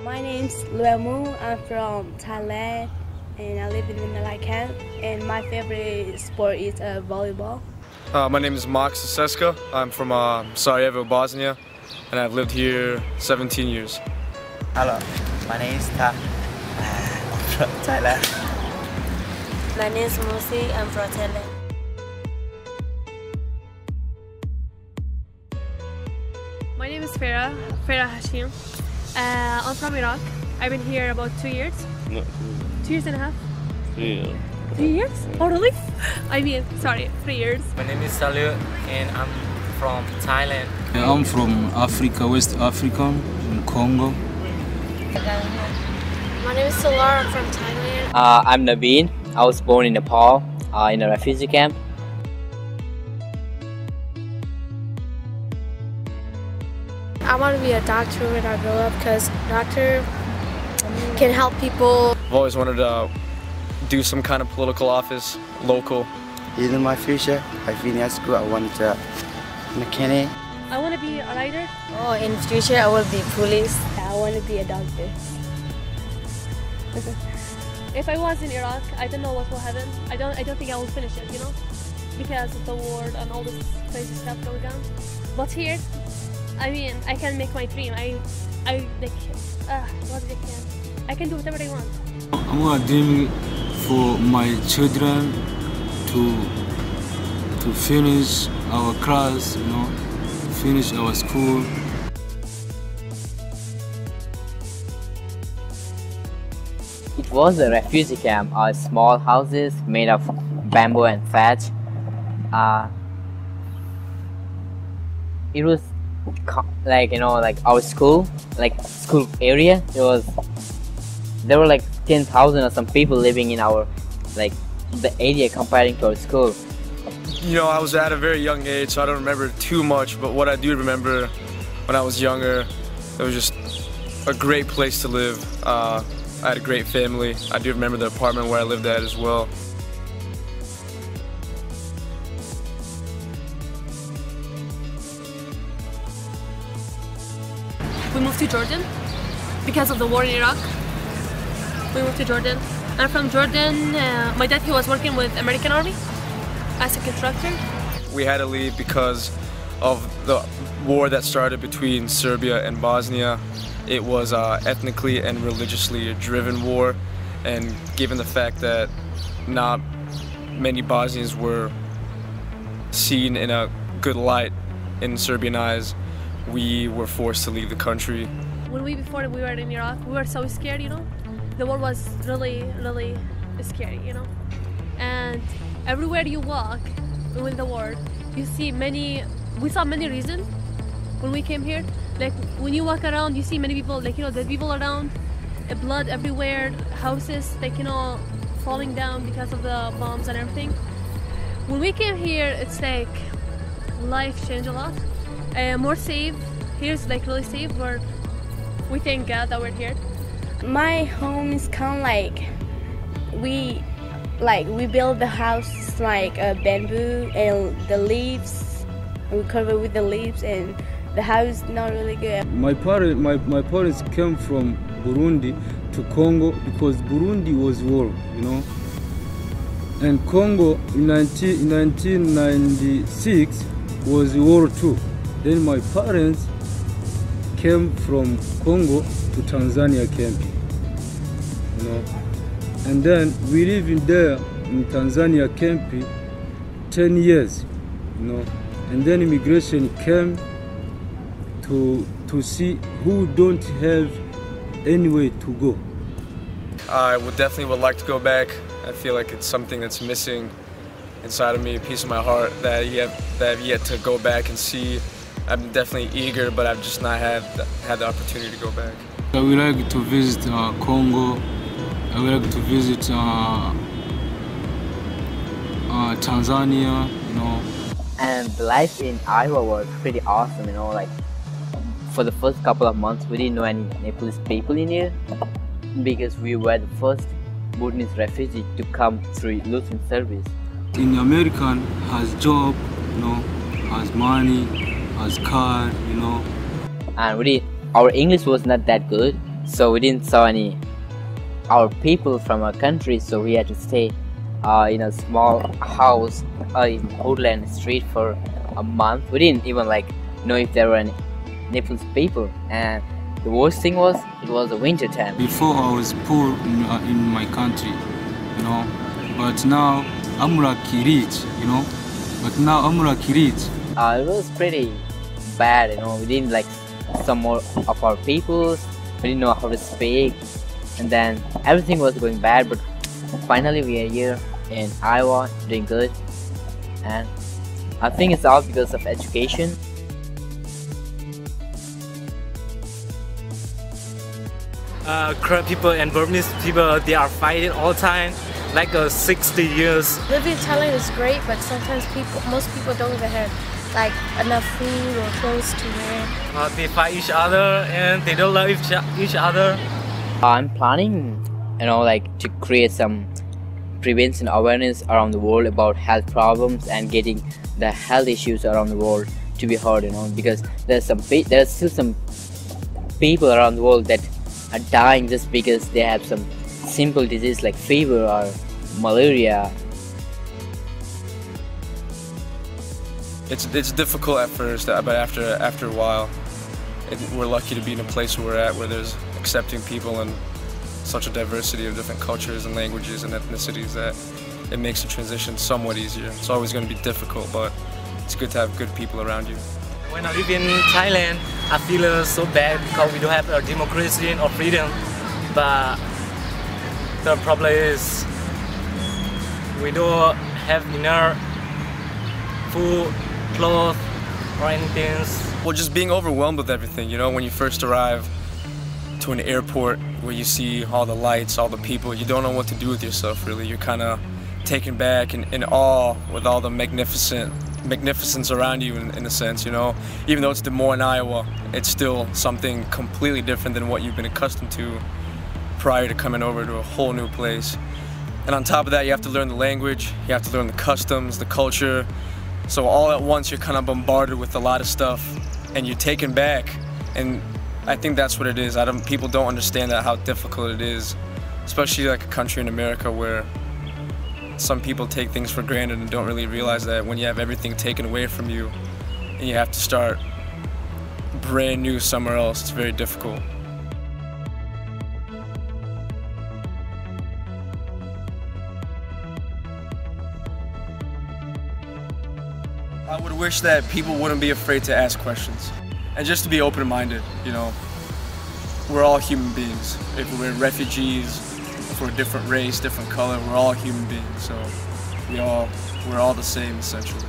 My name's Luemu. I'm from Thailand and I live in Manila camp. And my favorite sport is volleyball. My name is Max Seska. I'm from Sarajevo, Bosnia, and I've lived here 17 years. Hello, my name is Ta. I'm from Thailand. My name is Musi. I'm from Thailand. My name is Farah Hashim. I'm from Iraq. I've been here about 2 years. No. 2 years and a half. 3 years. 3 years? Oh really? I mean, sorry, 3 years. My name is Salih and I'm from Thailand. I'm from Africa, West Africa, in Congo. My name is Solar. I'm from Thailand. I'm Naveen. I was born in Nepal, in a refugee camp. I want to be a doctor when I grow up because doctor can help people. I've always wanted to do some kind of political office, local. In my future, I finish school, I want to mechanic. I want to be a writer. Oh, in future I will be police. I want to be a doctor. If I was in Iraq, I don't know what will happen. I don't think I will finish it, you know, because of the war and all this crazy stuff going on. But here, I mean, I can make my dream. I can do whatever I want. I'm gonna dream for my children to finish our class, you know, finish our school. It was a refugee camp, small houses made of bamboo and thatch. It was like, you know, like our school area. There were like 10,000 or some people living in our, like, the area comparing to our school. You know, I was at a very young age, so I don't remember too much, but what I do remember when I was younger, it was just a great place to live. I had a great family. I do remember the apartment where I lived at as well. We moved to Jordan because of the war in Iraq. We moved to Jordan. I'm from Jordan. My dad, he was working with American Army as a contractor. We had to leave because of the war that started between Serbia and Bosnia. It was ethnically and religiously driven war, and given the fact that not many Bosnians were seen in a good light in Serbian eyes, we were forced to leave the country. Before we were in Iraq, we were so scared, you know. The war was really, really scary, you know. And everywhere you walk in the war, we saw many reasons when we came here. Like when you walk around, you see many people, like, you know, the people around, blood everywhere, houses, like, you know, falling down because of the bombs and everything. When we came here, it's like life changed a lot. More safe. Here's like really safe, but we thank God that we're here. My home is kind of like we build the house like bamboo and the leaves. We cover with the leaves, and the house is not really good. My parents came from Burundi to Congo because Burundi was war, you know. And Congo in 1996 was World War II. Then my parents came from Congo to Tanzania camp, you know. And then we lived in there in Tanzania camp 10 years, you know. And then immigration came to see who don't have anywhere to go. I would like to go back. I feel like it's something that's missing inside of me, a piece of my heart that I've yet to go back and see. I'm definitely eager, but I've just not had the opportunity to go back. I would like to visit Congo. I would like to visit Tanzania, you know. And the life in Iowa was pretty awesome, you know. Like, for the first couple of months, we didn't know any Nepalese people in here because we were the first Bhutanese refugee to come through Lutheran service. In American has job, you know, has money, has car, you know. And our English was not that good, so we didn't saw any our people from our country, so we had to stay in a small house in Woodland Street for a month. We didn't even like know if there were any Nepalese people, and the worst thing was it was a winter time. Before I was poor in my country, you know, but now I'm lucky rich, you know. But now I'm lucky rich. It was pretty bad, you know. We didn't like some more of our people. We didn't know how to speak, and then everything was going bad. But finally, we are here in Iowa, doing good, and I think it's all because of education. Korean people and Burmese people, they are fighting all the time, like 60 years. Living in Thailand is great, but sometimes most people don't even have like enough food or clothes to wear. They fight each other and they don't love each other. I'm planning, you know, like to create some prevention awareness around the world about health problems and getting the health issues around the world to be heard, you know, because there's still some people around the world that are dying just because they have some simple disease like fever or malaria. It's difficult at first, but after a while, we're lucky to be in a place where we're at, where there's accepting people and such a diversity of different cultures and languages and ethnicities that it makes the transition somewhat easier. It's always going to be difficult, but it's good to have good people around you. When I live in Thailand, I feel so bad because we don't have a democracy or freedom. But the problem is we don't have enough food, clothes, or anything. Well, just being overwhelmed with everything, you know, when you first arrive to an airport where you see all the lights, all the people, you don't know what to do with yourself, really. You're kind of taken back and in awe with all the magnificence around you in a sense, you know. Even though it's Des Moines, Iowa, it's still something completely different than what you've been accustomed to prior to coming over to a whole new place. And on top of that, you have to learn the language, you have to learn the customs, the culture. So all at once, you're kind of bombarded with a lot of stuff and you're taken back. And I think that's what it is. People don't understand that, how difficult it is, especially like a country in America where some people take things for granted and don't really realize that when you have everything taken away from you and you have to start brand new somewhere else, it's very difficult. I would wish that people wouldn't be afraid to ask questions and just to be open-minded, you know. We're all human beings. If we're refugees, if we're a different race, different color, we're all human beings, so we're all the same essentially.